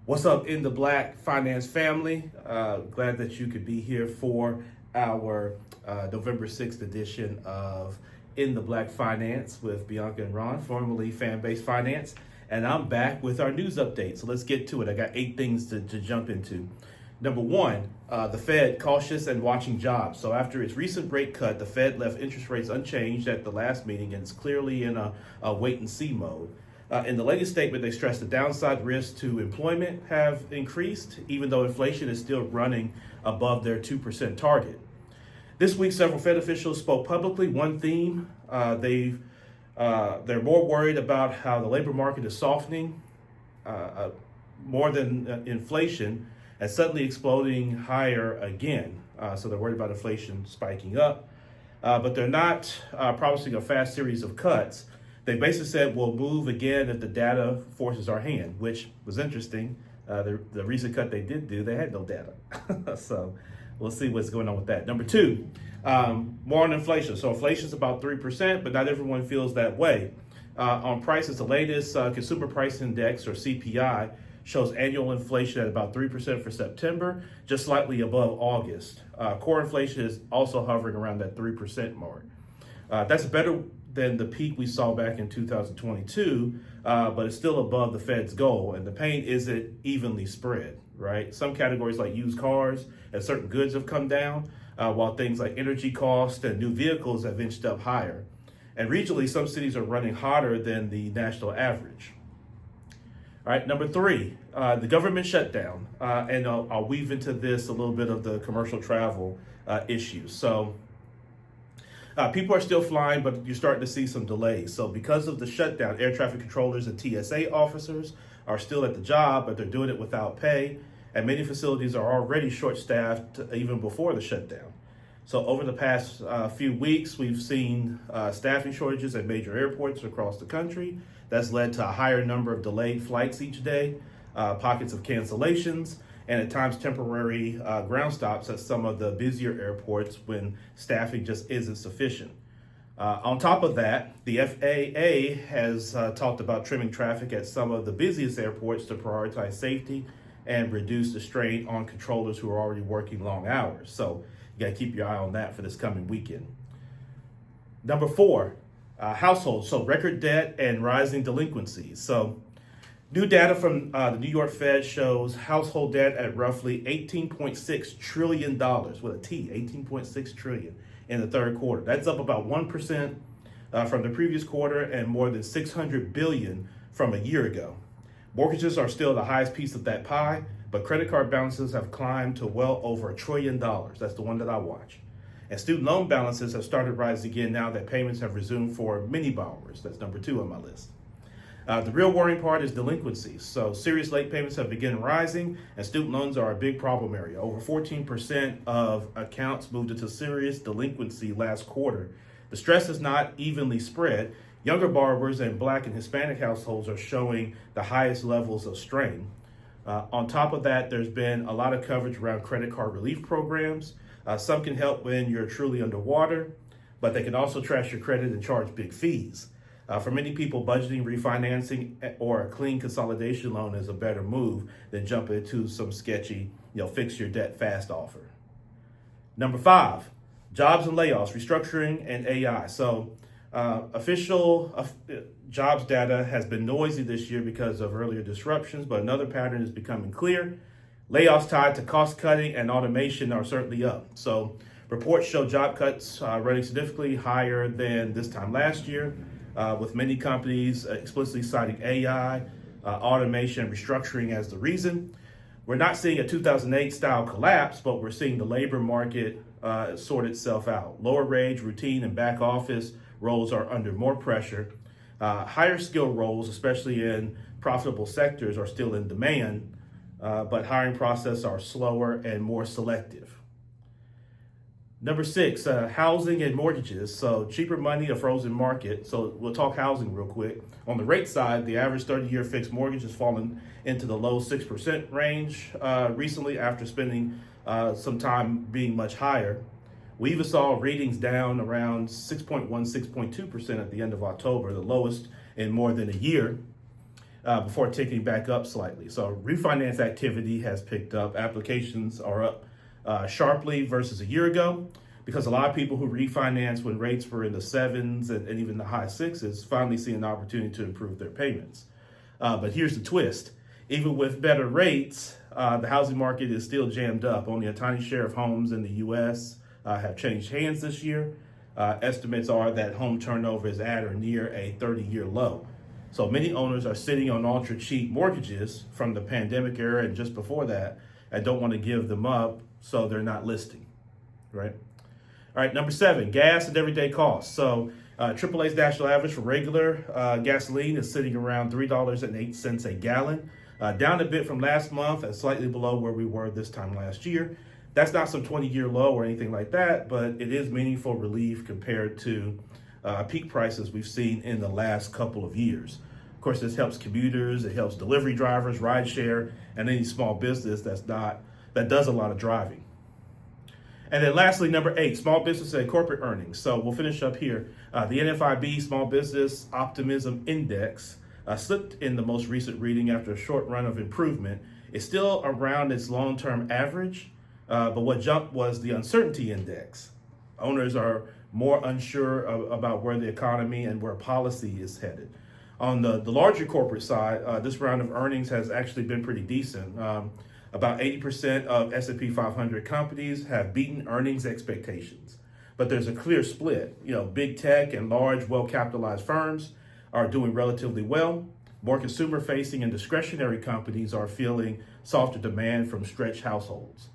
What's up in the Black Finance family? Glad that you could be here for our November 6th edition of In the Black Finance with Bianca and Ron, formerly Fanbase Finance. And I'm back with our news update. So let's get to it. I got 8 things to jump into. Number one, the Fed cautious and watching jobs. So after its recent rate cut, the Fed left interest rates unchanged at the last meeting and it's clearly in a wait and see mode. In the latest statement, they stressed the downside risks to employment have increased, even though inflation is still running above their 2% target. This week, several Fed officials spoke publicly. One theme, they're more worried about how the labor market is softening more than inflation and suddenly exploding higher again. So they're worried about inflation spiking up, but they're not promising a fast series of cuts. They basically said we'll move again if the data forces our hand, which was interesting. The recent cut they did do, they had no data. So we'll see what's going on with that. Number two, more on inflation. So inflation is about 3%, but not everyone feels that way. On prices, the latest Consumer Price Index, or CPI, shows annual inflation at about 3% for September, just slightly above August. Core inflation is also hovering around that 3% mark. That's better than the peak we saw back in 2022, but it's still above the Fed's goal, and the pain isn't evenly spread, right? Some categories like used cars and certain goods have come down, while things like energy costs and new vehicles have inched up higher. And regionally, some cities are running hotter than the national average. All right, number three, the government shutdown, and I'll weave into this a little bit of the commercial travel issues. So people are still flying, but you're starting to see some delays. So because of the shutdown, air traffic controllers and TSA officers are still at the job, but they're doing it without pay. And many facilities are already short-staffed even before the shutdown. So over the past few weeks, we've seen staffing shortages at major airports across the country. That's led to a higher number of delayed flights each day, pockets of cancellations, and at times temporary ground stops at some of the busier airports when staffing just isn't sufficient. On top of that, the FAA has talked about trimming traffic at some of the busiest airports to prioritize safety and reduce the strain on controllers who are already working long hours. So you gotta keep your eye on that for this coming weekend. Number four, households. So record debt and rising delinquencies. So new data from the New York Fed shows household debt at roughly $18.6 trillion, with a T, 18.6 trillion in the third quarter. That's up about 1% from the previous quarter and more than 600 billion from a year ago. Mortgages are still the highest piece of that pie, but credit card balances have climbed to well over $1 trillion. That's the one that I watch. And student loan balances have started rising again now that payments have resumed for many borrowers. That's number 2 on my list. The real worrying part is delinquencies. So serious late payments have begun rising, and student loans are a big problem area. Over 14% of accounts moved into serious delinquency last quarter. The stress is not evenly spread. Younger borrowers and Black and Hispanic households are showing the highest levels of strain. On top of that, there's been a lot of coverage around credit card relief programs. Some can help when you're truly underwater, but they can also trash your credit and charge big fees. For many people, budgeting, refinancing, or a clean consolidation loan is a better move than jumping into some sketchy, fix your debt fast offer. Number 5, jobs and layoffs, restructuring, and AI. So official jobs data has been noisy this year because of earlier disruptions, but another pattern is becoming clear. Layoffs tied to cost cutting and automation are certainly up. So reports show job cuts running significantly higher than this time last year, with many companies explicitly citing AI, automation, and restructuring as the reason. We're not seeing a 2008 style collapse, but we're seeing the labor market sort itself out. Lower wage, routine, and back office roles are under more pressure. Higher skill roles, especially in profitable sectors, are still in demand, but hiring processes are slower and more selective. Number 6, housing and mortgages. So cheaper money, a frozen market. So we'll talk housing real quick. On the rate side, the average 30-year fixed mortgage has fallen into the low 6% range recently after spending some time being much higher. We even saw readings down around 6.1, 6.2% at the end of October, the lowest in more than a year. before ticking back up slightly. So refinance activity has picked up. Applications are up sharply versus a year ago because a lot of people who refinance when rates were in the sevens and even the high sixes finally see an opportunity to improve their payments. But here's the twist. Even with better rates, the housing market is still jammed up. Only a tiny share of homes in the U.S. Have changed hands this year. Estimates are that home turnover is at or near a 30-year low. So many owners are sitting on ultra cheap mortgages from the pandemic era and just before that and don't want to give them up, so they're not listing, right? All right, number 7, gas and everyday costs. So AAA's national average for regular gasoline is sitting around $3.08 a gallon, down a bit from last month and slightly below where we were this time last year. That's not some 20-year low or anything like that, but it is meaningful relief compared to peak prices we've seen in the last couple of years. Of course, this helps commuters, it helps delivery drivers, rideshare, and any small business that does a lot of driving. And then lastly, number 8, small business and corporate earnings. So we'll finish up here. The NFIB Small Business Optimism Index slipped in the most recent reading after a short run of improvement. It's still around its long-term average, but what jumped was the uncertainty index. Owners are more unsure about where the economy and where policy is headed. On the larger corporate side, this round of earnings has actually been pretty decent. About 80% of S&P 500 companies have beaten earnings expectations, but there's a clear split. Big tech and large, well-capitalized firms are doing relatively well. More consumer-facing and discretionary companies are feeling softer demand from stretched households.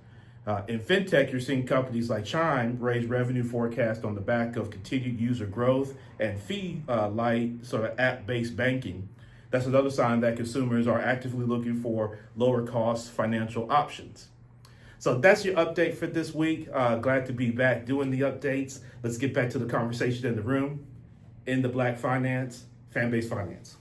In fintech, you're seeing companies like Chime raise revenue forecast on the back of continued user growth and fee-light sort of app-based banking. That's another sign that consumers are actively looking for lower-cost financial options. So that's your update for this week. Glad to be back doing the updates. Let's get back to the conversation in the room. In the Black Finance, Fanbase Finance.